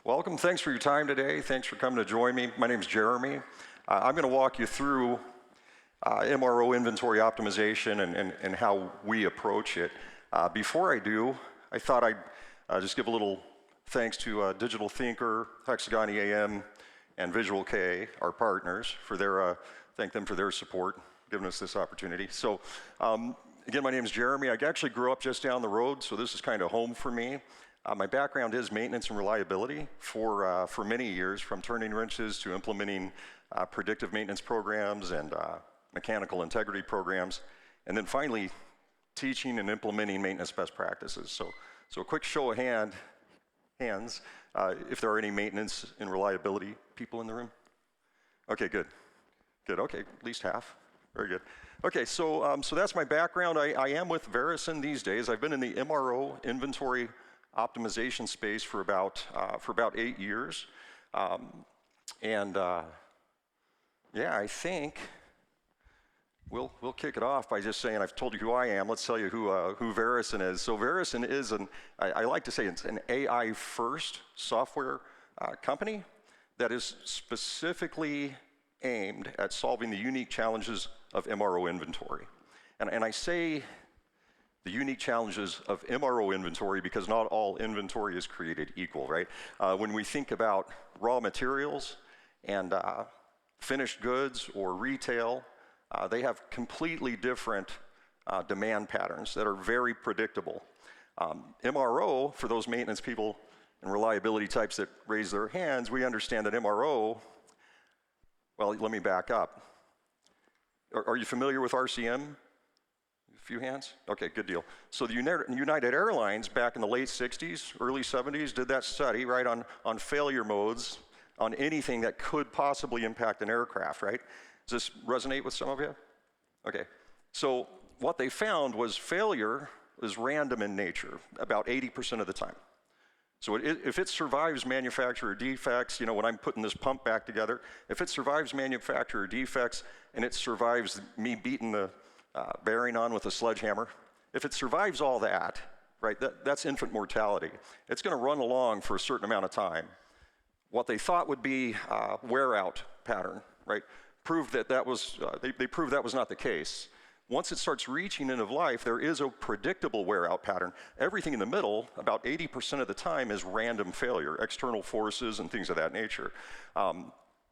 welcome. Thanks for your time today. Thanks for coming to join me. My name's Jeromy. I'm going to walk you through MRO Inventory Optimization and how we approach it. Before I do, I thought I'd just give a little thanks to Digital Thinker, Hexagon EAM, and Visual K, our partners, for their thank them for their support, giving us this opportunity. So, again, my name is Jeromy. I actually grew up just down the road, so this is kind of home for me. My background is maintenance and reliability for many years, from turning wrenches to implementing predictive maintenance programs and mechanical integrity programs, and then finally teaching and implementing maintenance best practices. So a quick show of hands, if there are any maintenance and reliability people in the room. Okay, good. Okay, at least half. Very good. Okay, so that's my background. I am with Verison these days. I've been in the MRO Inventory Optimization space for about 8 years, yeah, I think we'll kick it off by just saying, I've told you who I am. Let's tell you who Verison is. So Verison is I like to say it's an AI-first software company that is specifically aimed at solving the unique challenges of MRO inventory. And I say the unique challenges of MRO inventory because not all inventory is created equal, right? When we think about raw materials and finished goods or retail, they have completely different demand patterns that are very predictable. MRO, for those maintenance people and reliability types that raise their hands, we understand that MRO, well, let me back up. Are you familiar with RCM? A few hands? Okay, good deal. So the United Airlines back in the late 60s, early 70s did that study, right, on failure modes on anything that could possibly impact an aircraft, right? Does this resonate with some of you? Okay, so what they found was failure is random in nature, about 80% of the time. So if it survives manufacturer defects, you know, when I'm putting this pump back together, if it survives manufacturer defects and it survives me beating the bearing on with a sledgehammer, if it survives all that, right, that's infant mortality. It's gonna run along for a certain amount of time. What they thought would be wear out pattern, right, proved that was, they proved that was not the case. Once it starts reaching end of life, there is a predictable wear out pattern. Everything in the middle, about 80% of the time, is random failure, external forces and things of that nature.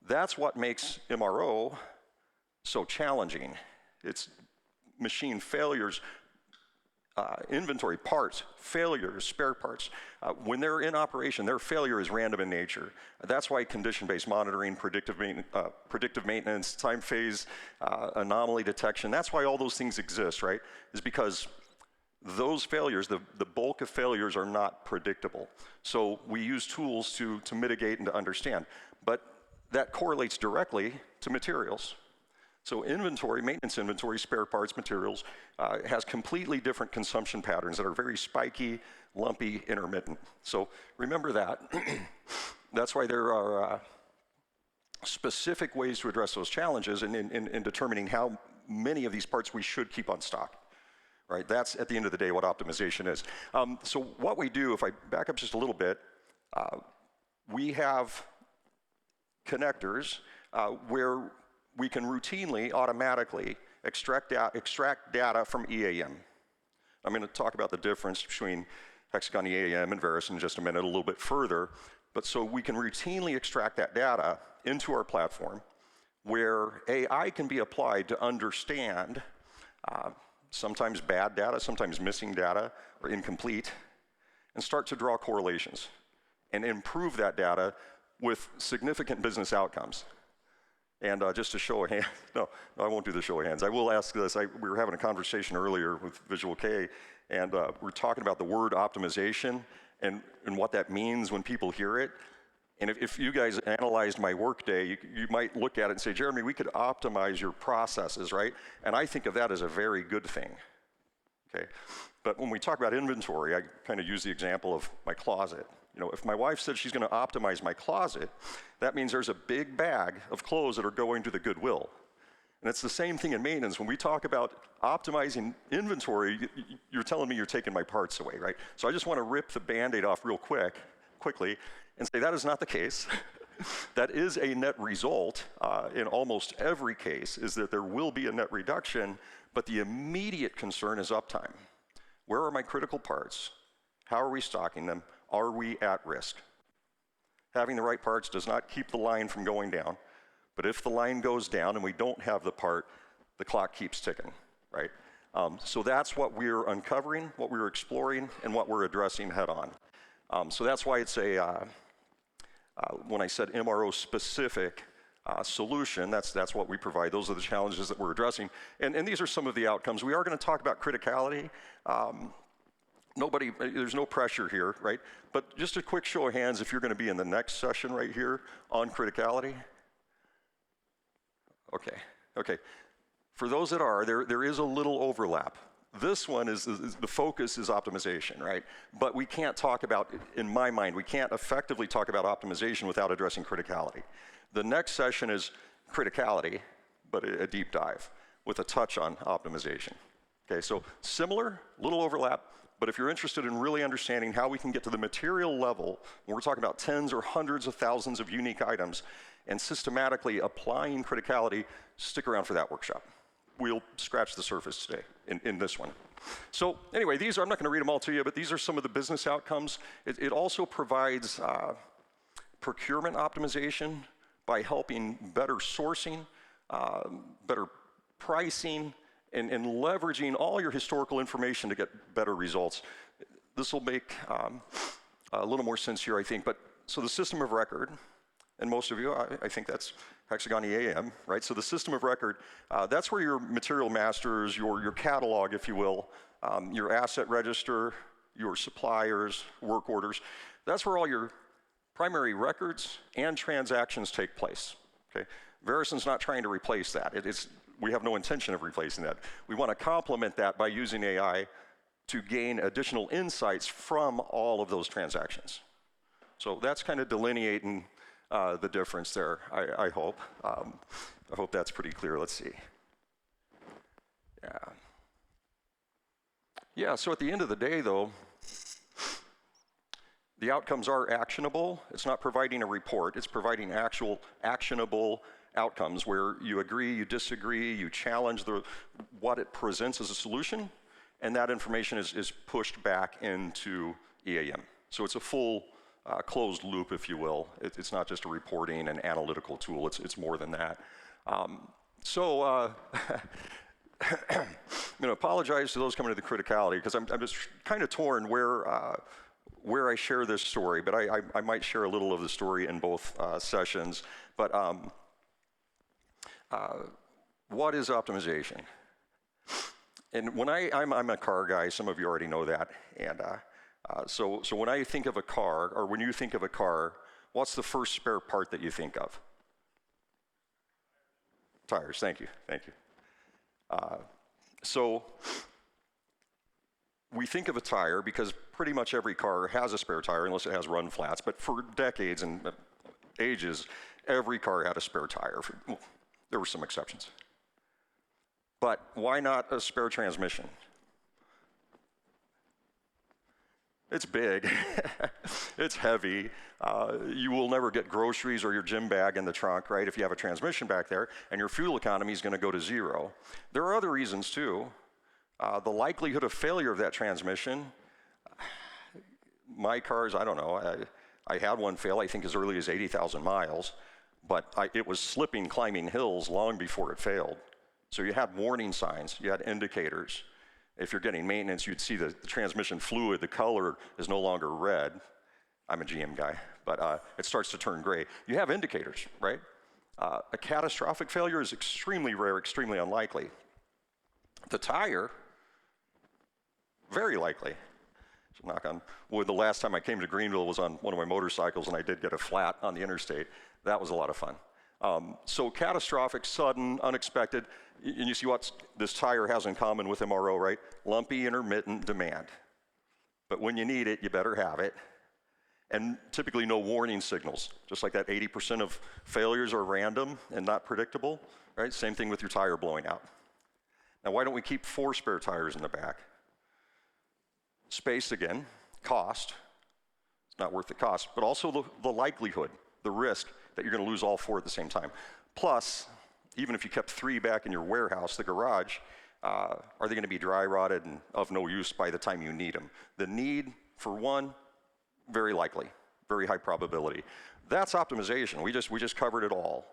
That's what makes MRO so challenging. It's machine failures, inventory parts, failures, spare parts. When they're in operation, their failure is random in nature. That's why condition-based monitoring, predictive maintenance, time phase, anomaly detection, that's why all those things exist, right? Is because those failures, the bulk of failures are not predictable. So we use tools to mitigate and to understand. But that correlates directly to materials. So inventory, maintenance inventory, spare parts, materials, has completely different consumption patterns that are very spiky, lumpy, intermittent. So remember that. That's why there are specific ways to address those challenges in determining how many of these parts we should keep on stock. Right? That's, at the end of the day, what optimization is. So what we do, if I back up just a little bit, we have connectors where we can routinely, automatically extract data from EAM. I'm going to talk about the difference between Hexagon EAM and Verison in just a minute, a little bit further. But so we can routinely extract that data into our platform where AI can be applied to understand sometimes bad data, sometimes missing data or incomplete, and start to draw correlations and improve that data with significant business outcomes. And just to show a hand, no, I won't do the show of hands. I will ask this. We were having a conversation earlier with Visual K, and we're talking about the word optimization and what that means when people hear it. And if you guys analyzed my workday, you might look at it and say, Jeromy, we could optimize your processes, right? And I think of that as a very good thing, okay? But when we talk about inventory, I kind of use the example of my closet. You know, if my wife said she's going to optimize my closet, that means there's a big bag of clothes that are going to the Goodwill. And it's the same thing in maintenance. When we talk about optimizing inventory, you're telling me you're taking my parts away, right? So I just want to rip the Band-Aid off real quickly, and say that is not the case. That is a net result in almost every case, is that there will be a net reduction, but the immediate concern is uptime. Where are my critical parts? How are we stocking them? Are we at risk? Having the right parts does not keep the line from going down, but if the line goes down and we don't have the part, the clock keeps ticking, right? So that's what we're uncovering, what we're exploring, and what we're addressing head on. So that's why it's a, when I said MRO specific solution, that's what we provide. Those are the challenges that we're addressing. And these are some of the outcomes. We are going to talk about criticality. There's no pressure here, right? But just a quick show of hands if you're going to be in the next session right here on criticality. Okay. For those that are, there is a little overlap. This one is the focus is optimization, right? But we can't talk about, in my mind, we can't effectively talk about optimization without addressing criticality. The next session is criticality, but a deep dive with a touch on optimization. Okay, so similar, little overlap, but if you're interested in really understanding how we can get to the material level, when we're talking about tens or hundreds of thousands of unique items, and systematically applying criticality, stick around for that workshop. We'll scratch the surface today in this one. So anyway, I'm not going to read them all to you, but these are some of the business outcomes. It also provides procurement optimization by helping better sourcing, better pricing, and leveraging all your historical information to get better results. This will make a little more sense here, I think. But so the system of record, and most of you, I think that's Hexagon EAM, right? So the system of record, that's where your material masters, your catalog, if you will, your asset register, your suppliers, work orders, that's where all your primary records and transactions take place, okay? Verison's not trying to replace that. We have no intention of replacing that. We want to complement that by using AI to gain additional insights from all of those transactions. So that's kind of delineating the difference there, I hope. I hope that's pretty clear. Let's see. Yeah, so at the end of the day, though, the outcomes are actionable. It's not providing a report. It's providing actual actionable outcomes where you agree, you disagree, you challenge what it presents as a solution, and that information is pushed back into EAM. So it's a full closed loop, if you will. It's not just a reporting and analytical tool. It's more than that. I'm going to apologize to those coming to the criticality because I'm just kind of torn where I share this story, but I might share a little of the story in both sessions. But what is optimization? And when I'm a car guy, some of you already know that, and so when I think of a car, or when you think of a car, what's the first spare part that you think of? Tires, thank you. So we think of a tire because pretty much every car has a spare tire unless it has run flats, but for decades and ages, every car had a spare tire. There were some exceptions. But why not a spare transmission? It's big, it's heavy, you will never get groceries or your gym bag in the trunk, right, if you have a transmission back there, and your fuel economy is going to go to zero. There are other reasons too. The likelihood of failure of that transmission, my cars, I don't know, I had one fail, I think as early as 80,000 miles, but it was slipping, climbing hills long before it failed. So you had warning signs, you had indicators. If you're getting maintenance, you'd see the transmission fluid, the color is no longer red. I'm a GM guy, but it starts to turn gray. You have indicators, right? A catastrophic failure is extremely rare, extremely unlikely. The tire, very likely. So knock on wood, the last time I came to Greenville was on one of my motorcycles and I did get a flat on the interstate. That was a lot of fun. So catastrophic, sudden, unexpected, and you see what this tire has in common with MRO, right? Lumpy, intermittent demand. But when you need it, you better have it. and typically no warning signals. Just like that 80% of failures are random and not predictable, right? Same thing with your tire blowing out. Now, why don't we keep 4 spare tires in the back? Space again, cost. It's not worth the cost, but also the likelihood, the risk that you're gonna lose all 4 at the same time. Plus, even if you kept 3 back in your warehouse, the garage, are they gonna be dry rotted and of no use by the time you need them? The need for 1, very likely, very high probability. That's optimization. We just covered it all.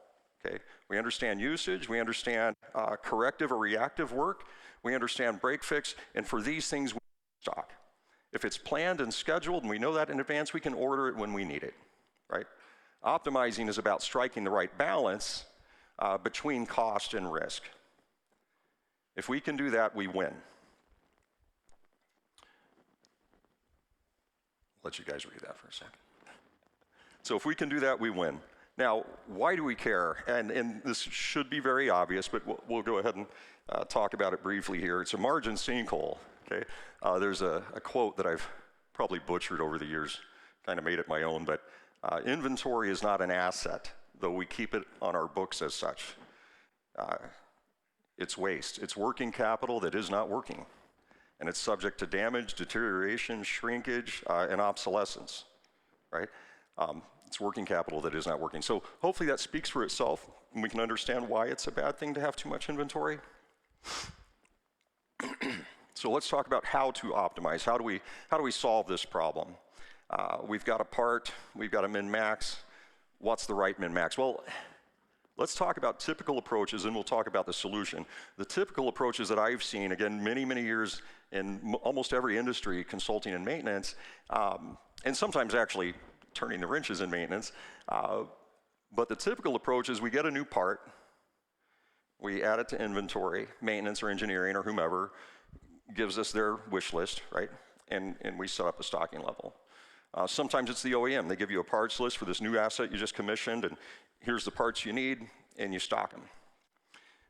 Okay? We understand usage, we understand corrective or reactive work, we understand break fix, and for these things we stock. If it's planned and scheduled and we know that in advance, we can order it when we need it, right? Optimizing is about striking the right balance between cost and risk. If we can do that, we win. Let you guys read that for a second. So if we can do that, we win. Now, why do we care? And this should be very obvious, but we'll go ahead and talk about it briefly here. It's a margin sinkhole, okay? There's a quote that I've probably butchered over the years, kind of made it my own, but inventory is not an asset, though we keep it on our books as such. It's waste. It's working capital that is not working, and it's subject to damage, deterioration, shrinkage, and obsolescence, right? It's working capital that is not working. So hopefully that speaks for itself, and we can understand why it's a bad thing to have too much inventory. So let's talk about how to optimize. How do we solve this problem? We've got a part, we've got a min-max. What's the right min-max? Well, let's talk about typical approaches, and we'll talk about the solution. The typical approaches that I've seen, again, many, many years in almost every industry, consulting and maintenance, and sometimes actually turning the wrenches in maintenance. But the typical approach is we get a new part, we add it to inventory, maintenance or engineering or whomever gives us their wish list, right? And we set up a stocking level. Sometimes it's the OEM. They give you a parts list for this new asset you just commissioned, and here's the parts you need, and you stock them.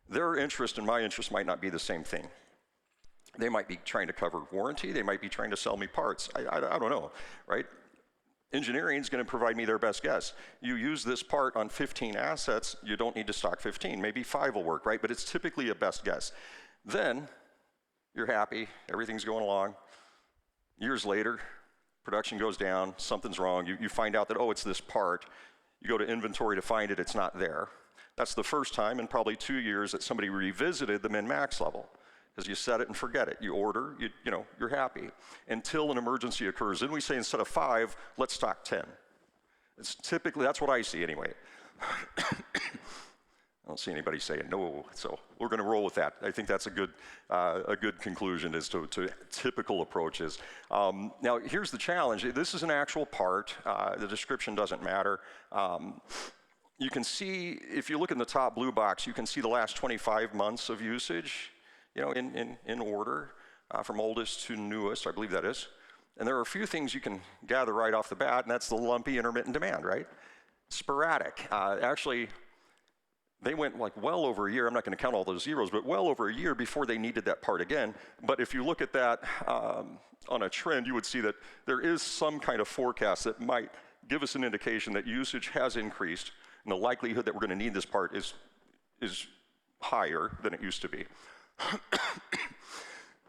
Their interest and my interest might not be the same thing. They might be trying to cover warranty. They might be trying to sell me parts. I don't know, right? Engineering is going to provide me their best guess. You use this part on 15 assets, you don't need to stock 15. Maybe 5 will work, right? But it's typically a best guess. Then you're happy, everything's going along. Years later, production goes down, something's wrong. You find out that, oh, it's this part. You go to inventory to find it, it's not there. That's the first time in probably 2 years that somebody revisited the min-max level, because you set it and forget it. You order, you're happy, until an emergency occurs. Then we say instead of 5, let's stock 10. It's typically, that's what I see anyway. I don't see anybody saying no, so we're going to roll with that. I think that's a good conclusion as to typical approaches. Now, here's the challenge. This is an actual part. The description doesn't matter. You can see, if you look in the top blue box, you can see the last 25 months of usage, in order, from oldest to newest, I believe that is. And there are a few things you can gather right off the bat, and that's the lumpy intermittent demand, right? Sporadic. Actually, they went like well over a year, I'm not going to count all those zeros, but well over a year before they needed that part again. But if you look at that on a trend, you would see that there is some kind of forecast that might give us an indication that usage has increased, and the likelihood that we're going to need this part is higher than it used to be.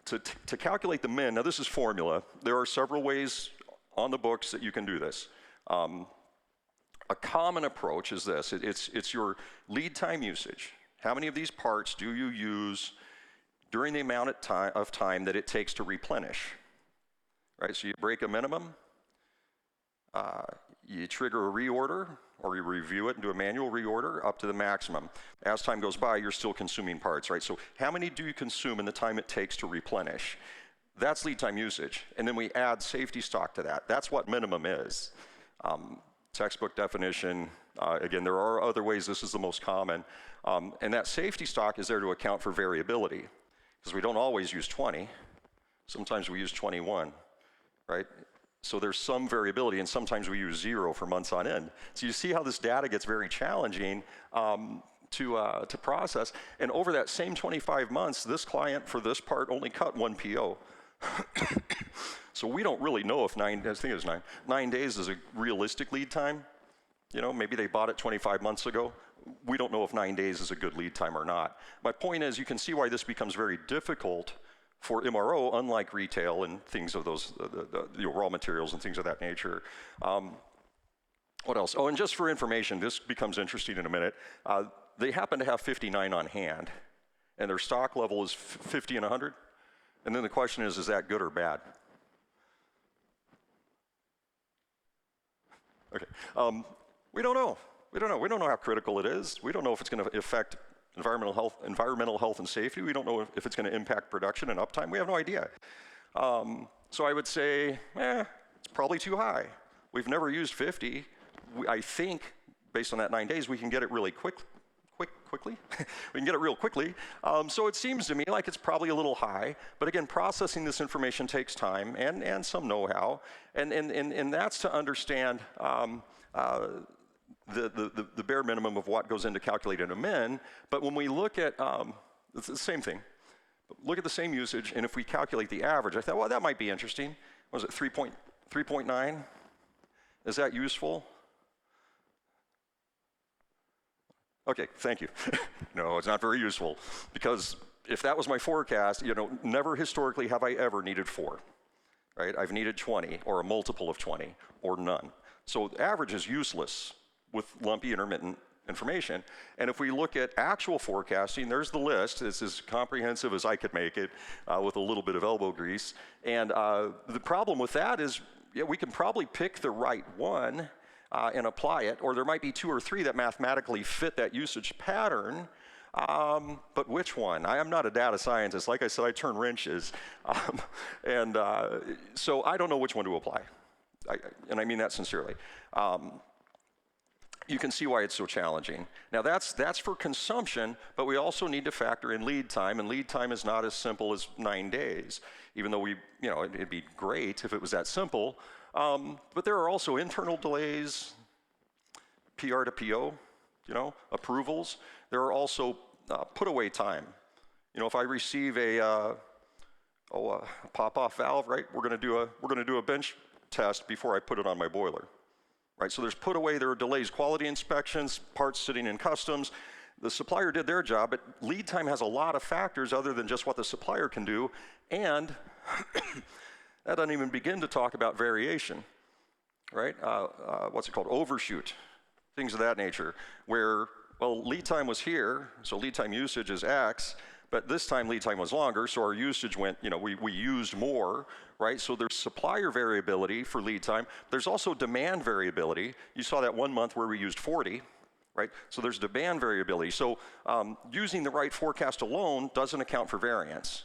To calculate the min, now this is formula. There are several ways on the books that you can do this. A common approach is this. It's your lead time usage. How many of these parts do you use during the amount of time that it takes to replenish? Right, so you break a minimum, you trigger a reorder, or you review it and do a manual reorder up to the maximum. As time goes by, you're still consuming parts, right? So how many do you consume in the time it takes to replenish? That's lead time usage. And then we add safety stock to that. That's what minimum is. Textbook definition, again, there are other ways, this is the most common. And that safety stock is there to account for variability, because we don't always use 20. Sometimes we use 21, right? So there's some variability, and sometimes we use 0 for months on end. So you see how this data gets very challenging to process. And over that same 25 months, this client for this part only cut 1 PO. So we don't really know if I think it was 9 days is a realistic lead time. You know, maybe they bought it 25 months ago. We don't know if 9 days is a good lead time or not. My point is, you can see why this becomes very difficult for MRO, unlike retail and things of those, the raw materials and things of that nature. What else? Oh, and just for information, this becomes interesting in a minute. They happen to have 59 on hand, and their stock level is 50 and 100. And then the question is that good or bad? Okay. We don't know. We don't know how critical it is. We don't know if it's going to affect environmental health and safety. We don't know if it's going to impact production and uptime. We have no idea. So I would say, it's probably too high. We've never used 50. I think, based on that 9 days, we can get it really quickly. We can get it real quickly. So it seems to me like it's probably a little high. But again, processing this information takes time and some know-how. And that's to understand the bare minimum of what goes into calculating a min. But when we look at, it's the same thing. Look at the same usage, and if we calculate the average, I thought, well, that might be interesting. Was it 3.9? Is that useful? Okay, thank you. No, it's not very useful, because if that was my forecast, you know, never historically have I ever needed 4, right? I've needed 20, or a multiple of 20, or none. So average is useless with lumpy intermittent information. And if we look at actual forecasting, there's the list. It's as comprehensive as I could make it with a little bit of elbow grease. And the problem with that is, yeah, we can probably pick the right one and apply it, or there might be 2 or 3 that mathematically fit that usage pattern. But which one? I am not a data scientist. Like I said, I turn wrenches. So I don't know which one to apply. And I mean that sincerely. You can see why it's so challenging. Now that's for consumption, but we also need to factor in lead time, and lead time is not as simple as 9 days, even though it'd be great if it was that simple. But there are also internal delays, PR to PO, approvals. There are also put away time. If I receive a pop-off valve, right? We're going to do a bench test before I put it on my boiler. Right, so there's put away, there are delays, quality inspections, parts sitting in customs. The supplier did their job, but lead time has a lot of factors other than just what the supplier can do, and that doesn't even begin to talk about variation, right? What's it called? Overshoot, things of that nature, where, well, lead time was here, so lead time usage is X, but this time lead time was longer, so our usage went, we used more, right? So there's supplier variability for lead time. There's also demand variability. You saw that 1 month where we used 40, right? So there's demand variability. So using the right forecast alone doesn't account for variance.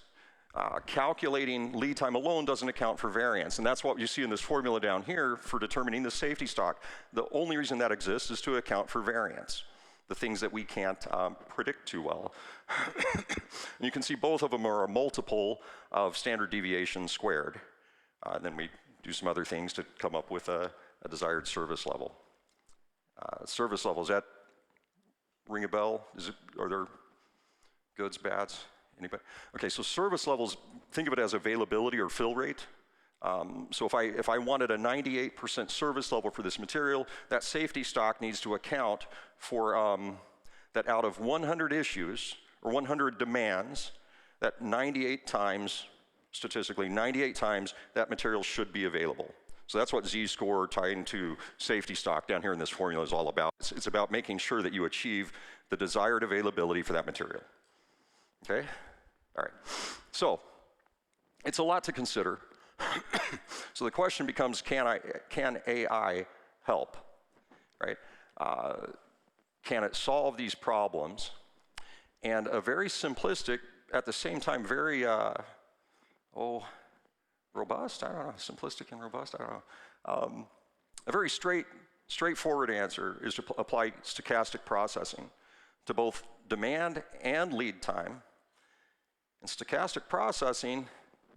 Calculating lead time alone doesn't account for variance, and that's what you see in this formula down here for determining the safety stock. The only reason that exists is to account for variance, the things that we can't predict too well. And you can see both of them are a multiple of standard deviation squared. Then we do some other things to come up with a desired service level. Service level, does that ring a bell? Are there goods, bads? Anybody? Okay, so service levels, think of it as availability or fill rate. So if I wanted a 98% service level for this material, that safety stock needs to account for that out of 100 issues or 100 demands, that 98 times, statistically, 98 times that material should be available. So that's what Z-score tying to safety stock down here in this formula is all about. It's about making sure that you achieve the desired availability for that material. Okay? All right. So it's a lot to consider. So the question becomes, can AI help, right? Can it solve these problems? And a very simplistic, at the same time, very, robust? I don't know, simplistic and robust, I don't know. A very straightforward answer is to apply stochastic processing to both demand and lead time. And stochastic processing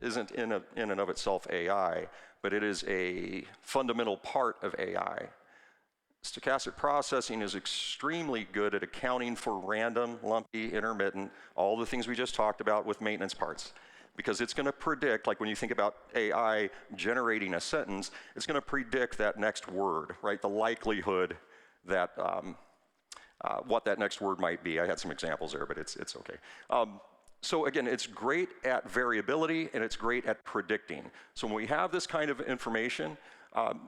isn't in and of itself AI, but it is a fundamental part of AI. Stochastic processing is extremely good at accounting for random, lumpy, intermittent, all the things we just talked about with maintenance parts. because it's going to predict, like when you think about AI generating a sentence, it's going to predict that next word, right? The likelihood that what that next word might be. I had some examples there, but it's okay. So again, it's great at variability and it's great at predicting. So when we have this kind of information,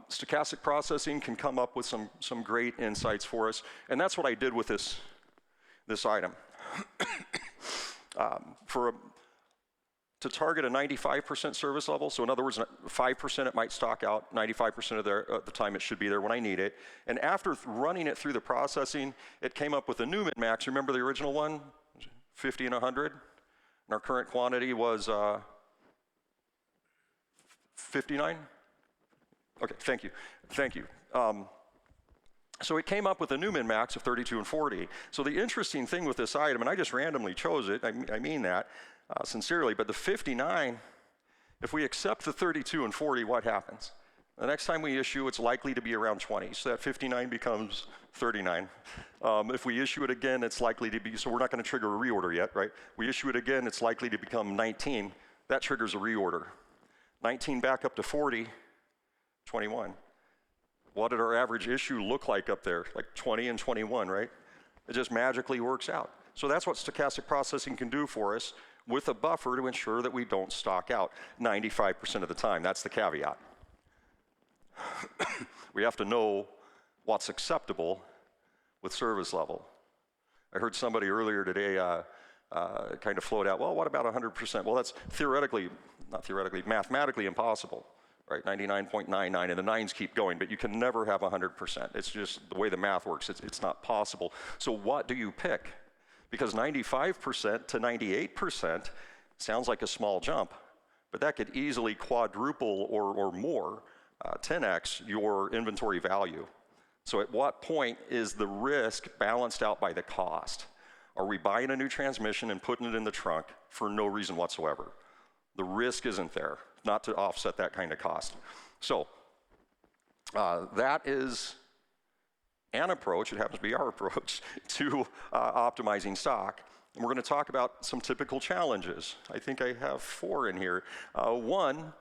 stochastic processing can come up with some great insights for us, and that's what I did with this item. To target a 95% service level, so in other words, 5% it might stock out, 95% of the time it should be there when I need it. And after running it through the processing, it came up with a new min-max. Remember the original one? 50 and 100? And our current quantity was 59? Okay, thank you. So it came up with a new min-max of 32 and 40. So the interesting thing with this item, and I just randomly chose it, I mean that sincerely, but the 59, if we accept the 32 and 40, what happens? The next time we issue, it's likely to be around 20. So that 59 becomes 39. If we issue it again, it's likely to be, so we're not going to trigger a reorder yet, right? We issue it again, it's likely to become 19. That triggers a reorder. 19 back up to 40, 21. What did our average issue look like up there? Like 20 and 21, right? It just magically works out. So that's what stochastic processing can do for us with a buffer to ensure that we don't stock out 95% of the time. That's the caveat. We have to know what's acceptable with service level. I heard somebody earlier today kind of float out, well, what about 100%? Well, that's mathematically impossible. Right, 99.99, and the nines keep going, but you can never have 100%. It's just the way the math works. It's not possible. So what do you pick? Because 95% to 98% sounds like a small jump, but that could easily quadruple or more, 10x your inventory value. So at what point is the risk balanced out by the cost? Are we buying a new transmission and putting it in the trunk for no reason whatsoever? The risk isn't there, not to offset that kind of cost. So that is an approach, it happens to be our approach, to optimizing stock. And we're going to talk about some typical challenges. I think I have 4 in here. One,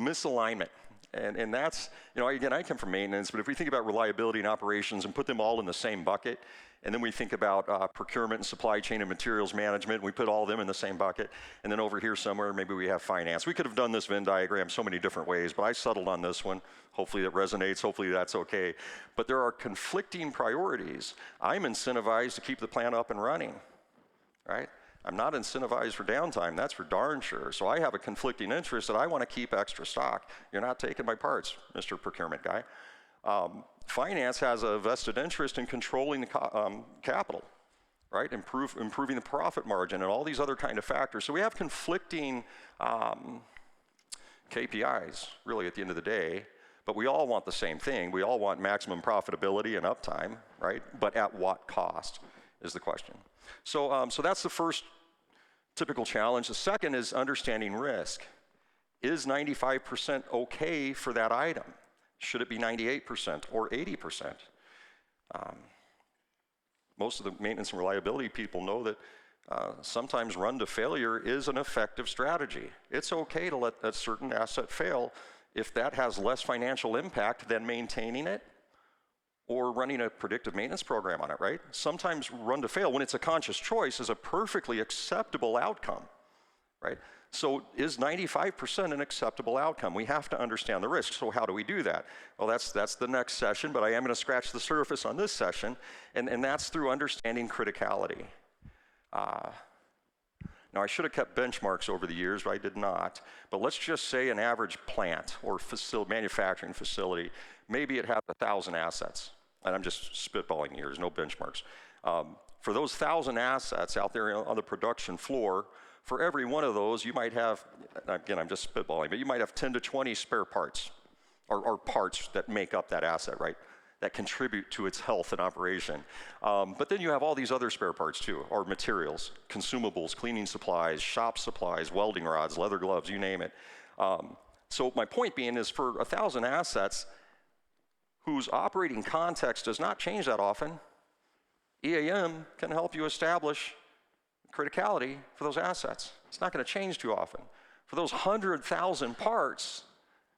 misalignment. And that's, again, I come from maintenance, but if we think about reliability and operations and put them all in the same bucket, and then we think about procurement and supply chain and materials management, and we put all of them in the same bucket, and then over here somewhere, maybe we have finance. We could have done this Venn diagram so many different ways, but I settled on this one. Hopefully it resonates, hopefully that's okay. But there are conflicting priorities. I'm incentivized to keep the plant up and running, right? I'm not incentivized for downtime, that's for darn sure. So I have a conflicting interest that I want to keep extra stock. You're not taking my parts, Mr. Procurement guy. Finance has a vested interest in controlling the capital, right? Improving the profit margin and all these other kind of factors. So we have conflicting KPIs, really, at the end of the day, but we all want the same thing. We all want maximum profitability and uptime, right? But at what cost is the question. So, so that's the first typical challenge. The second is understanding risk. Is 95% okay for that item? Should it be 98% or 80%? Most of the maintenance and reliability people know that sometimes run to failure is an effective strategy. It's okay to let a certain asset fail if that has less financial impact than maintaining it or running a predictive maintenance program on it, right? Sometimes run to fail, when it's a conscious choice, is a perfectly acceptable outcome, right? So is 95% an acceptable outcome? We have to understand the risk. So how do we do that? Well, that's the next session, but I am going to scratch the surface on this session, and that's through understanding criticality. Now, I should have kept benchmarks over the years, but I did not. But let's just say an average plant or manufacturing facility, maybe it has 1,000 assets. And I'm just spitballing here, there's no benchmarks. For those 1,000 assets out there on the production floor, for every one of those, you might have, again, I'm just spitballing, but you might have 10 to 20 spare parts, or parts that make up that asset, right? That contribute to its health and operation. But then you have all these other spare parts too, or materials, consumables, cleaning supplies, shop supplies, welding rods, leather gloves, you name it. So my point being is for 1,000 assets whose operating context does not change that often, EAM can help you establish criticality for those assets. It's not going to change too often. For those 100,000 parts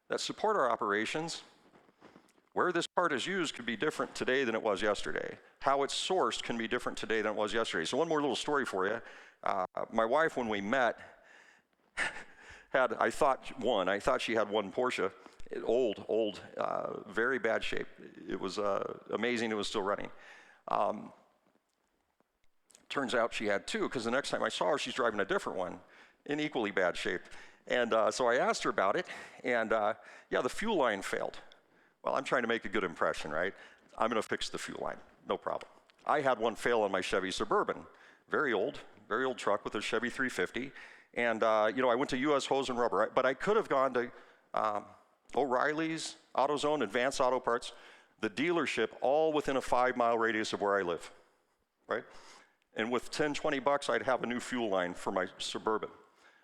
that support our operations, where this part is used could be different today than it was yesterday. How it's sourced can be different today than it was yesterday. So one more little story for you. My wife, when we met, I thought she had one Porsche, old, very bad shape. It was amazing it was still running. Turns out she had two, because the next time I saw her, she's driving a different one in equally bad shape. And so I asked her about it, and yeah, the fuel line failed. Well, I'm trying to make a good impression, right? I'm going to fix the fuel line, no problem. I had one fail on my Chevy Suburban, very old truck with a Chevy 350. And you know, I went to U.S. Hose and Rubber, but I could have gone to O'Reilly's, AutoZone, Advanced Auto Parts, the dealership, all within a 5-mile radius of where I live, right? And with 10, 20 bucks, I'd have a new fuel line for my Suburban.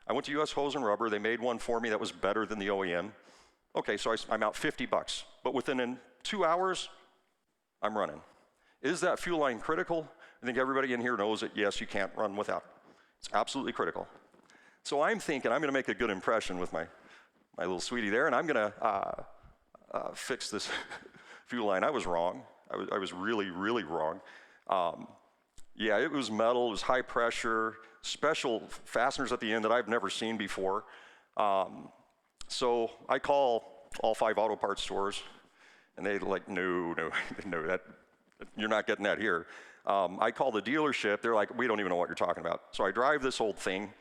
I went to U.S. Hose and Rubber. They made one for me that was better than the OEM. Okay, so I'm out 50 bucks. But within 2 hours, I'm running. Is that fuel line critical? I think everybody in here knows that, yes, you can't run without. It's absolutely critical. So I'm thinking I'm going to make a good impression with my little sweetie there, and I'm going to fix this fuel line. I was wrong. I was really, really wrong. Yeah, it was metal. It was high pressure, special fasteners at the end that I've never seen before. So I call all 5 auto parts stores, and they're like, no, that you're not getting that here. I call the dealership. They're like, we don't even know what you're talking about. So I drive this old thing.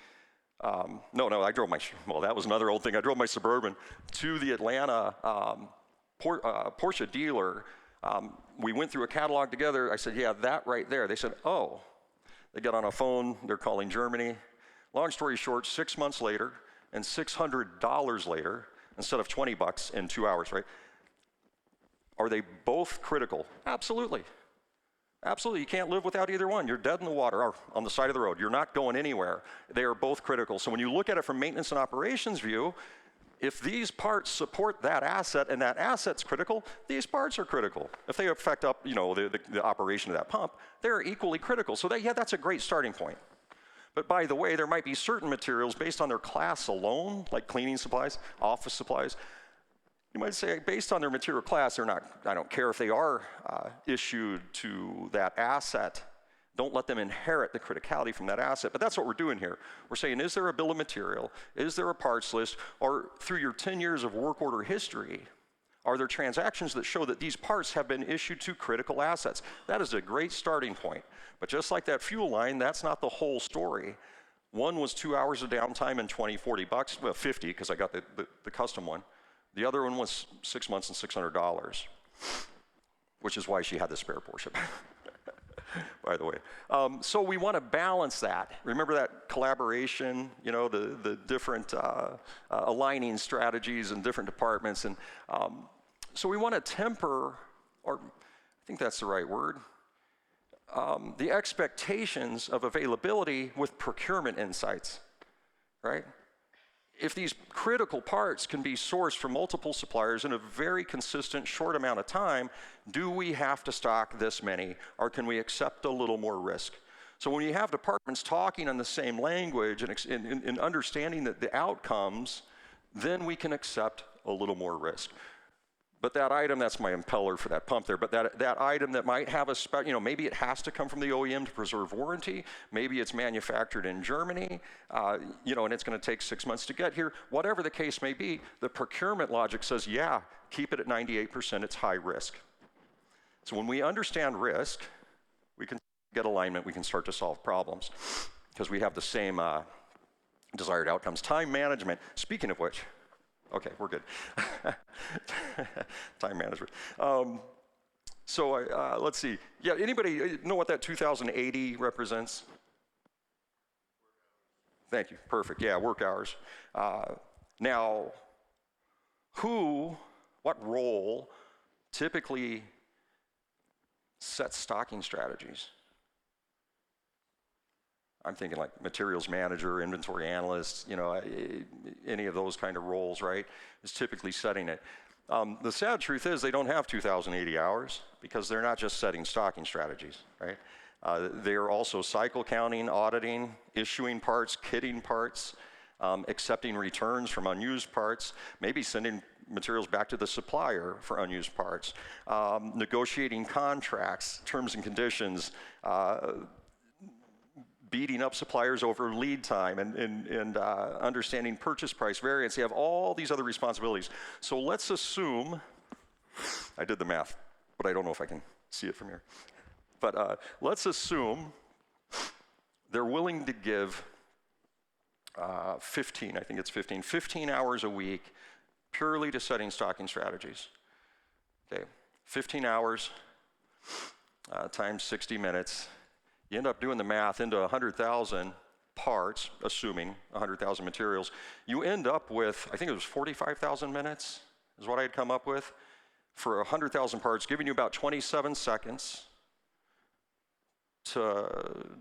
I drove well, that was another old thing. I drove my Suburban to the Atlanta Porsche dealer. We went through a catalog together. I said, yeah, that right there. They said, oh. They got on a phone. They're calling Germany. Long story short, 6 months later and $600 later, instead of 20 bucks in 2 hours, right? Are they both critical? Absolutely. Absolutely, you can't live without either one. You're dead in the water or on the side of the road. You're not going anywhere. They are both critical. So when you look at it from maintenance and operations view, if these parts support that asset and that asset's critical, these parts are critical. If they affect up, the operation of that pump, they're equally critical. So that's a great starting point. But by the way, there might be certain materials based on their class alone, like cleaning supplies, office supplies. You might say, based on their material class, they're not, I don't care if they are issued to that asset. Don't let them inherit the criticality from that asset. But that's what we're doing here. We're saying, is there a bill of material? Is there a parts list? Or through your 10 years of work order history, are there transactions that show that these parts have been issued to critical assets? That is a great starting point. But just like that fuel line, that's not the whole story. One was 2 hours of downtime and 20, 40 bucks, well, 50, because I got the custom one. The other one was 6 months and $600, which is why she had the spare Porsche, by the way. So we want to balance that. Remember that collaboration, the different aligning strategies in different departments. And so we want to temper, or I think that's the right word, the expectations of availability with procurement insights, right? If these critical parts can be sourced from multiple suppliers in a very consistent short amount of time, do we have to stock this many, or can we accept a little more risk? So when you have departments talking on the same language and understanding that the outcomes, then we can accept a little more risk. But that item, that's my impeller for that pump there, but that item that might have maybe it has to come from the OEM to preserve warranty, maybe it's manufactured in Germany, and it's gonna take 6 months to get here. Whatever the case may be, the procurement logic says, yeah, keep it at 98%, it's high risk. So when we understand risk, we can get alignment, we can start to solve problems, because we have the same desired outcomes. Time management, speaking of which, okay, we're good. Time management. Let's see. Yeah, anybody know what that 2080 represents? Thank you, perfect. Yeah, work hours. Now, what role typically sets stocking strategies? I'm thinking like materials manager, inventory analyst, any of those kind of roles, right, is typically setting it. The sad truth is they don't have 2,080 hours because they're not just setting stocking strategies, right? They are also cycle counting, auditing, issuing parts, kitting parts, accepting returns from unused parts, maybe sending materials back to the supplier for unused parts, negotiating contracts, terms and conditions, beating up suppliers over lead time, and understanding purchase price variance. They have all these other responsibilities. So let's assume, I did the math, but I don't know if I can see it from here. But let's assume they're willing to give 15 hours a week purely to setting stocking strategies. Okay, 15 hours times 60 minutes. You end up doing the math into 100,000 parts, assuming 100,000 materials. You end up with, I think it was 45,000 minutes is what I had come up with for 100,000 parts, giving you about 27 seconds to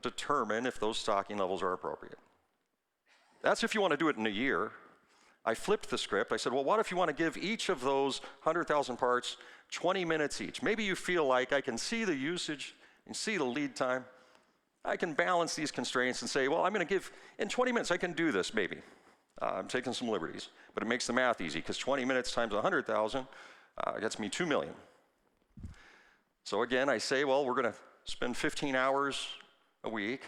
determine if those stocking levels are appropriate. That's if you want to do it in a year. I flipped the script. I said, well, what if you want to give each of those 100,000 parts 20 minutes each? Maybe you feel like I can see the usage and see the lead time. I can balance these constraints and say, well, I'm going to give, in 20 minutes, I can do this, maybe. I'm taking some liberties, but it makes the math easy, because 20 minutes times 100,000 gets me 2 million. So again, I say, well, we're going to spend 15 hours a week,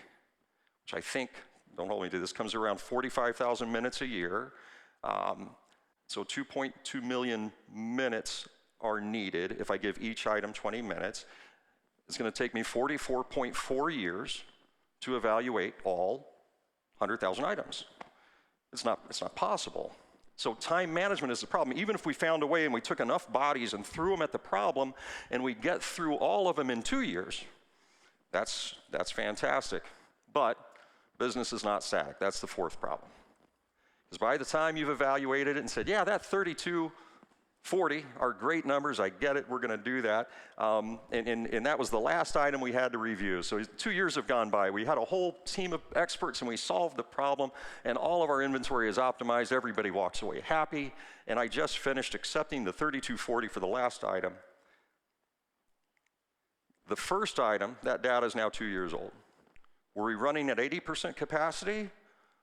which I think, don't hold me to this, comes around 45,000 minutes a year. So 2.2 million minutes are needed if I give each item 20 minutes. It's going to take me 44.4 years to evaluate all 100,000 items. It's not possible. So time management is the problem. Even if we found a way and we took enough bodies and threw them at the problem and we get through all of them in 2 years, that's fantastic. But business is not static. That's the fourth problem. Because by the time you've evaluated it and said, yeah, that 3240 are great numbers, I get it, we're going to do that. And that was the last item we had to review. So 2 years have gone by. We had a whole team of experts and we solved the problem, and all of our inventory is optimized. Everybody walks away happy. And I just finished accepting the 3240 for the last item. The first item, that data is now 2 years old. Were we running at 80% capacity,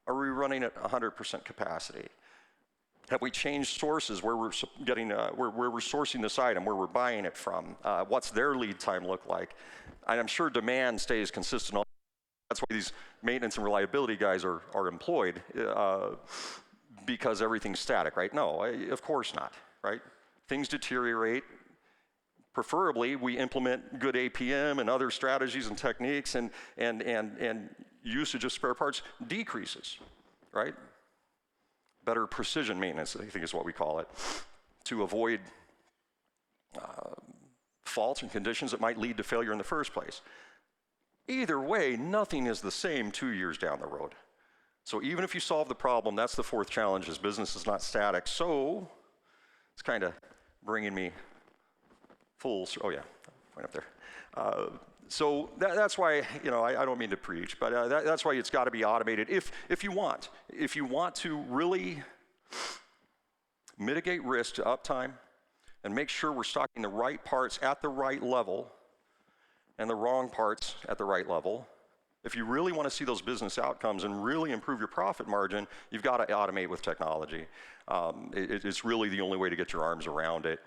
or are we running at 100% capacity? Have we changed sources where we're getting, where we're sourcing this item, where we're buying it from? What's their lead time look like? And I'm sure demand stays consistent. That's why these maintenance and reliability guys are employed, because everything's static, right? No, of course not, right? Things deteriorate. Preferably, we implement good APM and other strategies and techniques, and usage of spare parts decreases, right? Better precision maintenance, I think is what we call it, to avoid faults and conditions that might lead to failure in the first place. Either way, nothing is the same 2 years down the road. So even if you solve the problem, that's the fourth challenge, is business is not static. So it's kind of bringing me full, oh yeah, point up there. So that's why, I don't mean to preach, but that's why it's got to be automated if you want. If you want to really mitigate risk to uptime and make sure we're stocking the right parts at the right level and the wrong parts at the right level, if you really want to see those business outcomes and really improve your profit margin, you've got to automate with technology. It's really the only way to get your arms around it.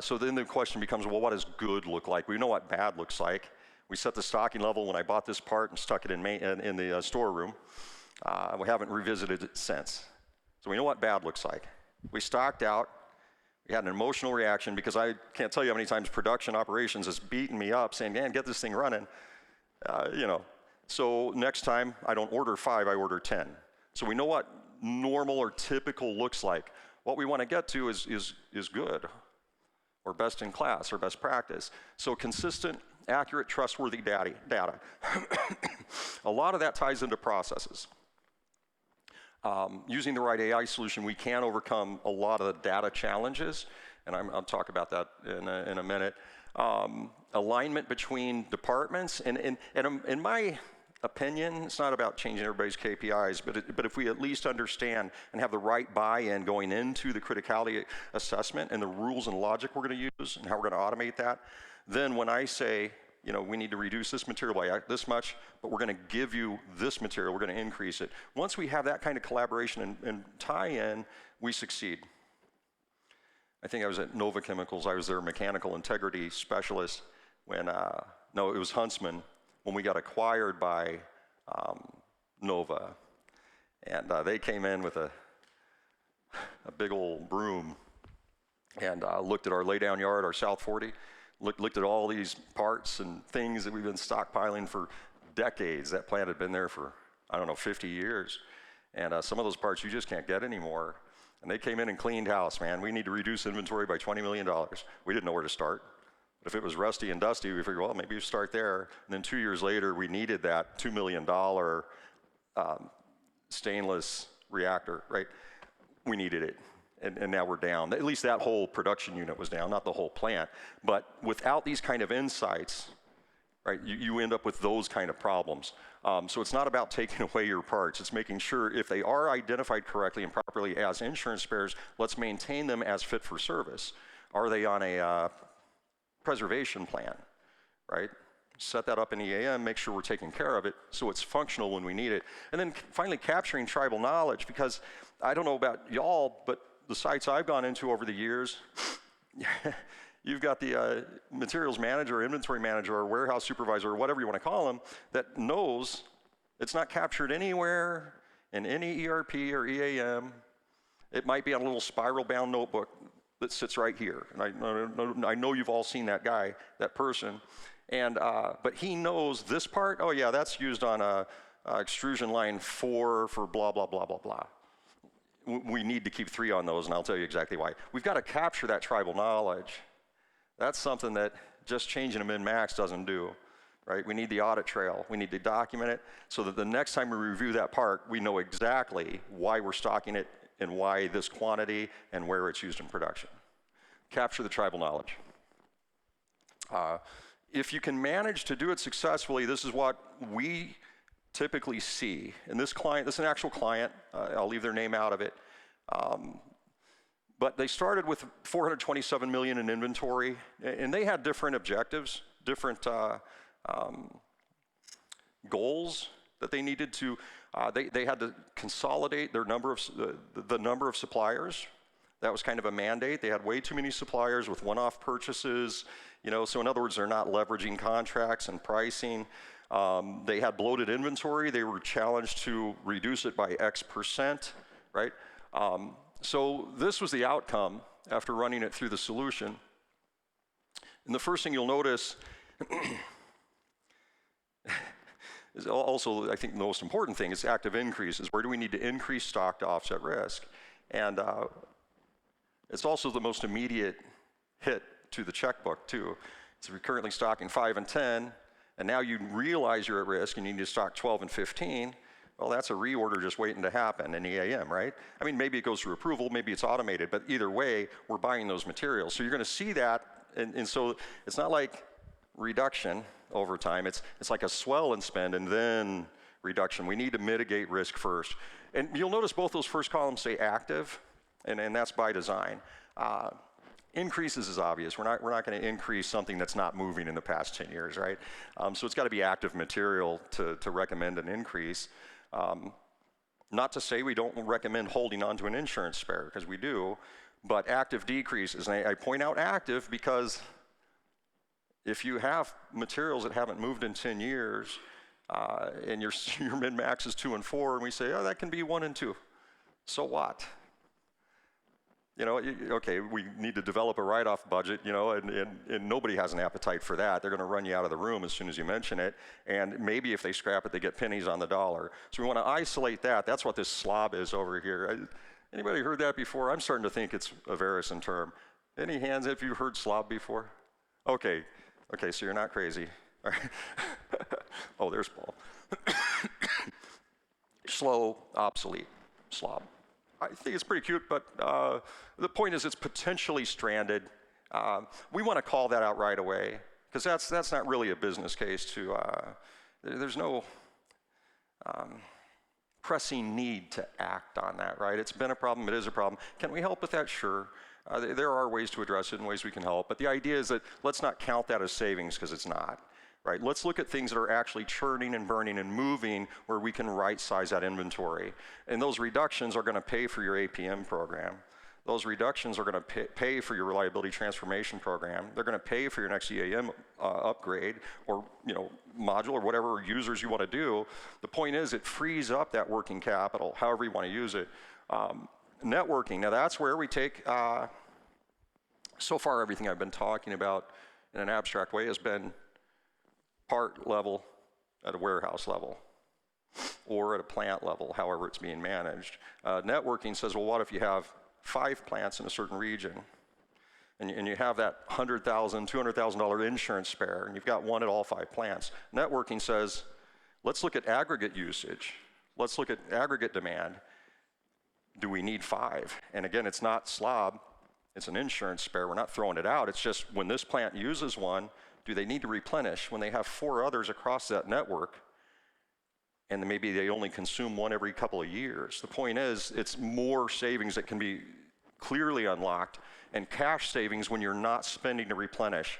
So then the question becomes, well, what does good look like? We know what bad looks like. We set the stocking level when I bought this part and stuck it in the storeroom. We haven't revisited it since. So we know what bad looks like. We stocked out. We had an emotional reaction, because I can't tell you how many times production operations has beaten me up saying, man, get this thing running. So next time I don't order 5, I order 10. So we know what normal or typical looks like. What we want to get to is good, or best in class, or best practice. So consistent, accurate, trustworthy data. A lot of that ties into processes. Using the right AI solution, we can overcome a lot of the data challenges, and I'll talk about that in a minute. Alignment between departments, and in my opinion, it's not about changing everybody's KPIs, but if we at least understand and have the right buy-in going into the criticality assessment and the rules and logic we're going to use and how we're going to automate that, then when I say we need to reduce this material by this much, but we're going to give you this material, we're going to increase it. Once we have that kind of collaboration and tie-in, we succeed. I think I was at Nova Chemicals, I was their mechanical integrity specialist when, no, it was Huntsman, when we got acquired by Nova. And they came in with a big old broom and looked at our laydown yard, our South 40, looked at all these parts and things that we've been stockpiling for decades. That plant had been there for, I don't know, 50 years. And some of those parts you just can't get anymore. And they came in and cleaned house, man. We need to reduce inventory by $20 million. We didn't know where to start. But if it was rusty and dusty, we figured, well, maybe you start there. And then 2 years later, we needed that $2 million stainless reactor, right? We needed it. And now we're down. At least that whole production unit was down, not the whole plant. But without these kind of insights, right, you end up with those kind of problems. So it's not about taking away your parts. It's making sure if they are identified correctly and properly as insurance spares, let's maintain them as fit for service. Are they on a preservation plan, right? Set that up in EAM, make sure we're taking care of it so it's functional when we need it. And then finally capturing tribal knowledge, because I don't know about y'all, but the sites I've gone into over the years, you've got the materials manager, or inventory manager, or warehouse supervisor, or whatever you want to call them, that knows it's not captured anywhere in any ERP or EAM. It might be on a little spiral-bound notebook that sits right here. And I know you've all seen that guy, that person. And but he knows this part. Oh yeah, that's used on extrusion line 4 for blah blah blah blah blah. We need to keep 3 on those, and I'll tell you exactly why. We've got to capture that tribal knowledge. That's something that just changing a min-max doesn't do, right? We need the audit trail. We need to document it so that the next time we review that part, we know exactly why we're stocking it and why this quantity and where it's used in production. Capture the tribal knowledge. If you can manage to do it successfully, this is what we typically see. And this client, this is an actual client, I'll leave their name out of it, but they started with 427 million in inventory, and they had different objectives, different goals that they needed to, they had to consolidate their number of, the number of suppliers. That was kind of a mandate. They had way too many suppliers with one-off purchases, so in other words, they're not leveraging contracts and pricing. They had bloated inventory. They were challenged to reduce it by X%, right? So this was the outcome after running it through the solution. And the first thing you'll notice is also, I think the most important thing is active increases. Where do we need to increase stock to offset risk? And it's also the most immediate hit to the checkbook too. So we're currently stocking 5 and 10, and now you realize you're at risk and you need to stock 12 and 15, well, that's a reorder just waiting to happen in EAM, right? I mean, maybe it goes through approval, maybe it's automated, but either way, we're buying those materials. So you're gonna see that, and so it's not like reduction over time, it's like a swell in spend and then reduction. We need to mitigate risk first. And you'll notice both those first columns say active, and that's by design. Increases is obvious. We're not going to increase something that's not moving in the past 10 years, right? So it's got to be active material to recommend an increase. Not to say we don't recommend holding on to an insurance spare, because we do, but active decreases. And I point out active because if you have materials that haven't moved in 10 years, and your min-max is 2 and 4, and we say, oh, that can be 1 and 2. So what? Okay, we need to develop a write-off budget, and nobody has an appetite for that. They're going to run you out of the room as soon as you mention it, and maybe if they scrap it, they get pennies on the dollar. So we want to isolate that. That's what this slob is over here. Anybody heard that before? I'm starting to think it's a Verison term. Any hands if you've heard slob before? Okay, so you're not crazy. All right. Oh, there's Paul. Slow, obsolete, slob. I think it's pretty cute, but the point is it's potentially stranded. We want to call that out right away, because that's not really a business case to, there's no pressing need to act on that, right? It's been a problem, it is a problem. Can we help with that? Sure. There are ways to address it and ways we can help, but the idea is that let's not count that as savings, because it's not. right? Let's look at things that are actually churning and burning and moving where we can right-size that inventory. And those reductions are going to pay for your APM program. Those reductions are going to pay for your reliability transformation program. They're going to pay for your next EAM upgrade or module or whatever users you want to do. The point is it frees up that working capital, however you want to use it. Networking, now that's where we take, so far everything I've been talking about in an abstract way has been part level at a warehouse level or at a plant level, however it's being managed. Networking says, well, what if you have 5 plants in a certain region and you have that $100,000, $200,000 insurance spare and you've got one at all 5 plants. Networking says, let's look at aggregate usage. Let's look at aggregate demand. Do we need 5? And again, it's not slob, it's an insurance spare. We're not throwing it out. It's just when this plant uses one, do they need to replenish when they have 4 others across that network and then maybe they only consume one every couple of years? The point is, it's more savings that can be clearly unlocked and cash savings when you're not spending to replenish.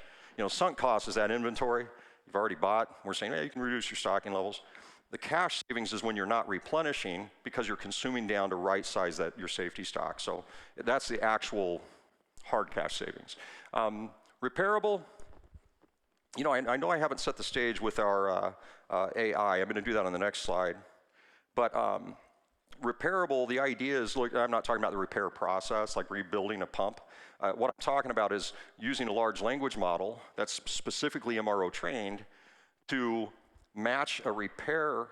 Sunk cost is that inventory you've already bought. We're saying, hey, you can reduce your stocking levels. The cash savings is when you're not replenishing because you're consuming down to right size your safety stock. So that's the actual hard cash savings. Repairable, I know I haven't set the stage with our AI. I'm going to do that on the next slide. But repairable, the idea is, look, I'm not talking about the repair process, like rebuilding a pump. What I'm talking about is using a large language model that's specifically MRO trained to match a repair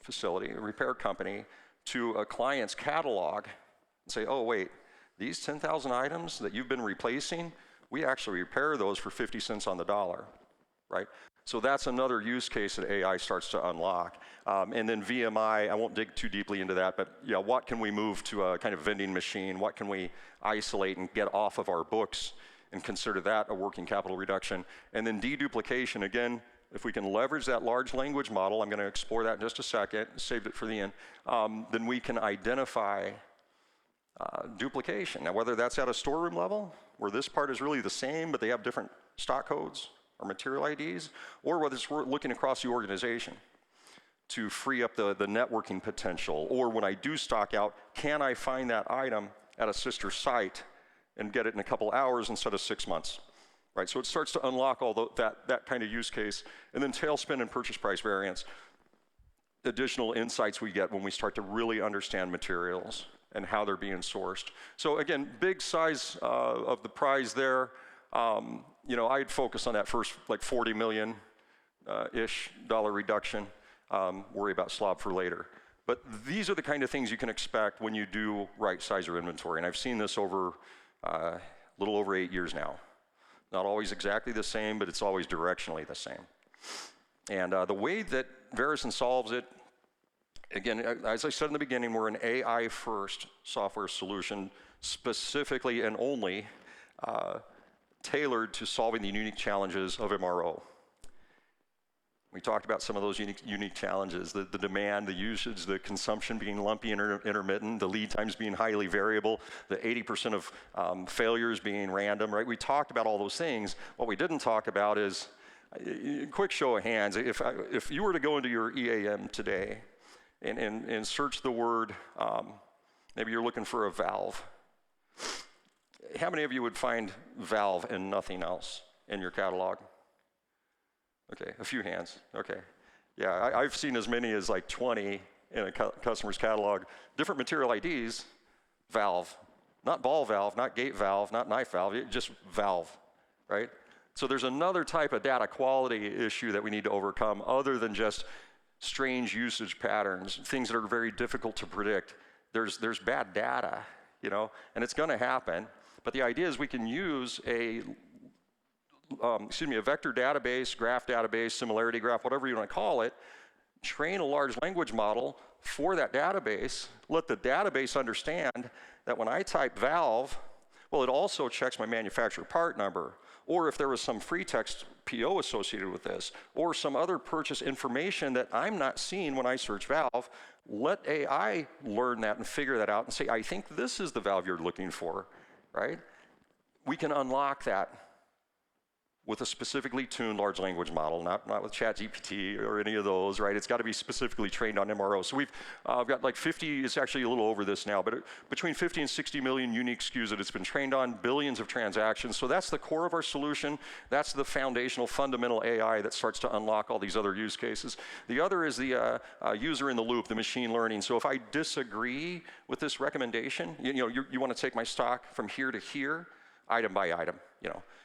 facility, a repair company, to a client's catalog and say, oh, wait, these 10,000 items that you've been replacing, we actually repair those for 50 cents on the dollar, right? So that's another use case that AI starts to unlock. And then VMI, I won't dig too deeply into that, but what can we move to a kind of vending machine? What can we isolate and get off of our books and consider that a working capital reduction? And then deduplication, again, if we can leverage that large language model, I'm going to explore that in just a second, saved it for the end, then we can identify duplication. Now, whether that's at a storeroom level, where this part is really the same, but they have different stock codes or material IDs, or whether it's looking across the organization to free up the networking potential, or when I do stock out, can I find that item at a sister site and get it in a couple hours instead of 6 months? Right, so it starts to unlock all that kind of use case. And then tailspin and purchase price variance, additional insights we get when we start to really understand materials and how they're being sourced. So again, big size of the prize there. I'd focus on that first like 40 million-ish dollar reduction, worry about slob for later. But these are the kind of things you can expect when you do right size your inventory. And I've seen this over a little over 8 years now. Not always exactly the same, but it's always directionally the same. And the way that Verison solves it, again, as I said in the beginning, we're an AI-first software solution, specifically and only tailored to solving the unique challenges of MRO. We talked about some of those unique challenges, the demand, the usage, the consumption being lumpy and intermittent, the lead times being highly variable, the 80% of failures being random, right? We talked about all those things. What we didn't talk about is, quick show of hands, if you were to go into your EAM today and search the word, maybe you're looking for a valve. How many of you would find valve and nothing else in your catalog? Okay, a few hands, okay. Yeah, I've seen as many as like 20 in a customer's catalog. Different material IDs, valve. Not ball valve, not gate valve, not knife valve, just valve, right? So there's another type of data quality issue that we need to overcome other than just strange usage patterns, things that are very difficult to predict. There's bad data, and it's gonna happen. But the idea is we can use a vector database, graph database, similarity graph, whatever you want to call it, train a large language model for that database, let the database understand that when I type valve, well, it also checks my manufacturer part number, or if there was some free text PO associated with this, or some other purchase information that I'm not seeing when I search valve, let AI learn that and figure that out and say, I think this is the valve you're looking for, right? We can unlock that with a specifically tuned large language model, not with ChatGPT or any of those, right? It's got to be specifically trained on MRO. So we've got like 50, it's actually a little over this now, but between 50 and 60 million unique SKUs that it's been trained on, billions of transactions. So that's the core of our solution. That's the foundational, fundamental AI that starts to unlock all these other use cases. The other is the user in the loop, the machine learning. So if I disagree with this recommendation, you want to take my stock from here to here, item by item,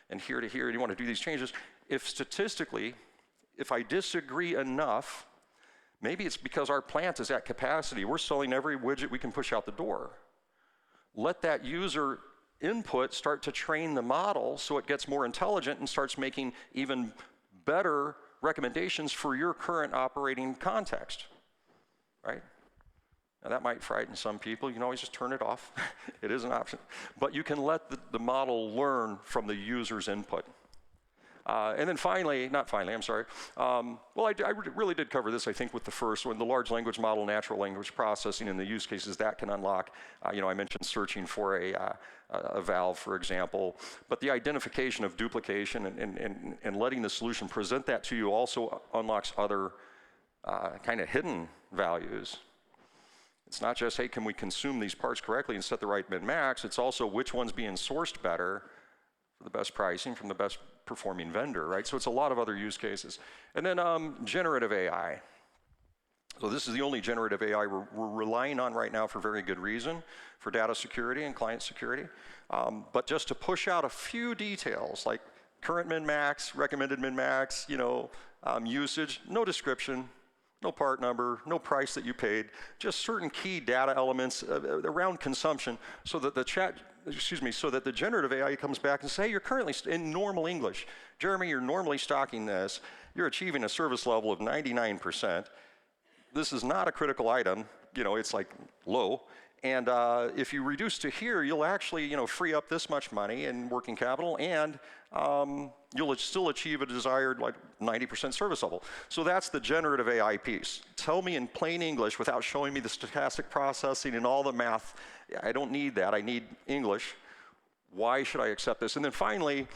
and here to here, and you want to do these changes. If statistically, if I disagree enough, maybe it's because our plant is at capacity. We're selling every widget we can push out the door. Let that user input start to train the model so it gets more intelligent and starts making even better recommendations for your current operating context, right? Now that might frighten some people. You can always just turn it off. It is an option. But you can let the model learn from the user's input. And then finally, well, I really did cover this, I think, with the first one, the large language model, natural language processing, and the use cases that can unlock. I mentioned searching for a valve, for example, but the identification of duplication and letting the solution present that to you also unlocks other kind of hidden values. It's not just, hey, can we consume these parts correctly and set the right min-max? It's also which one's being sourced better for the best pricing from the best performing vendor, right? So it's a lot of other use cases. And then generative AI. So this is the only generative AI we're relying on right now for very good reason, for data security and client security. But just to push out a few details, like current min-max, recommended min-max, usage, no description, no part number, no price that you paid, just certain key data elements around consumption so that the generative AI comes back and say, hey, you're currently in normal English. Jeromy, you're normally stocking this. You're achieving a service level of 99%. This is not a critical item. It's like low. And if you reduce to here, you'll actually, free up this much money in working capital, and you'll still achieve a desired 90% service level. So that's the generative AI piece. Tell me in plain English without showing me the stochastic processing and all the math. I don't need that. I need English. Why should I accept this? And then finally,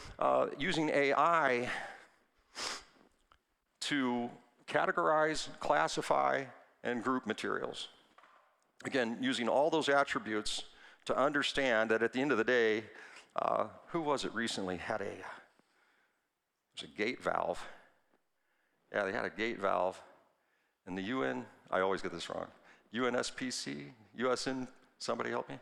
using AI to categorize, classify, and group materials. Again, using all those attributes to understand that at the end of the day, who was it recently had it was a gate valve. Yeah, they had a gate valve. And the UN, I always get this wrong, UNSPC, USN, somebody help me?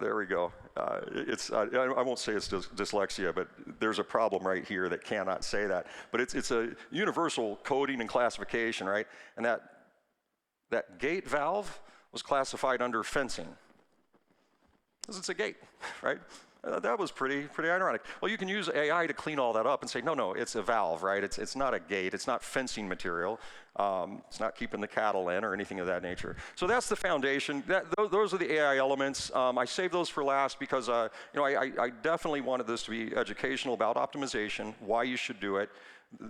There we go. I won't say it's dyslexia, but there's a problem right here that cannot say that. But it's a universal coding and classification, right? And that gate valve was classified under fencing, because it's a gate, right? That was pretty ironic. Well, you can use AI to clean all that up and say, no, it's a valve, right? It's not a gate. It's not fencing material. It's not keeping the cattle in or anything of that nature. So that's the foundation. Those are the AI elements. I saved those for last because I definitely wanted this to be educational about optimization, why you should do it,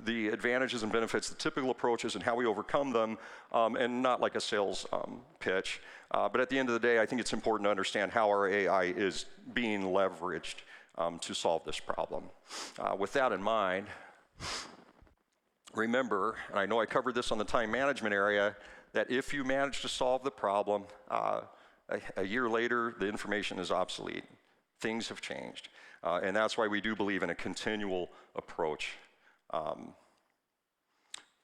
the advantages and benefits, the typical approaches and how we overcome them, and not like a sales pitch. But at the end of the day, I think it's important to understand how our AI is being leveraged to solve this problem. With that in mind, remember, and I know I covered this on the time management area, that if you manage to solve the problem, a year later, the information is obsolete. Things have changed. And that's why we do believe in a continual approach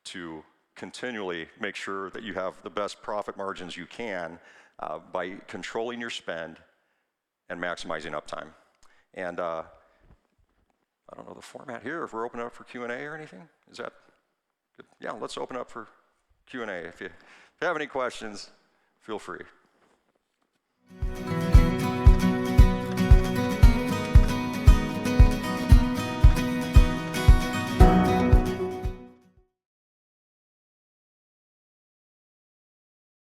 to continually make sure that you have the best profit margins you can by controlling your spend and maximizing uptime. And I don't know the format here, if we're opening up for Q&A or anything. Is that good? Yeah, let's open up for Q&A. If you have any questions, feel free.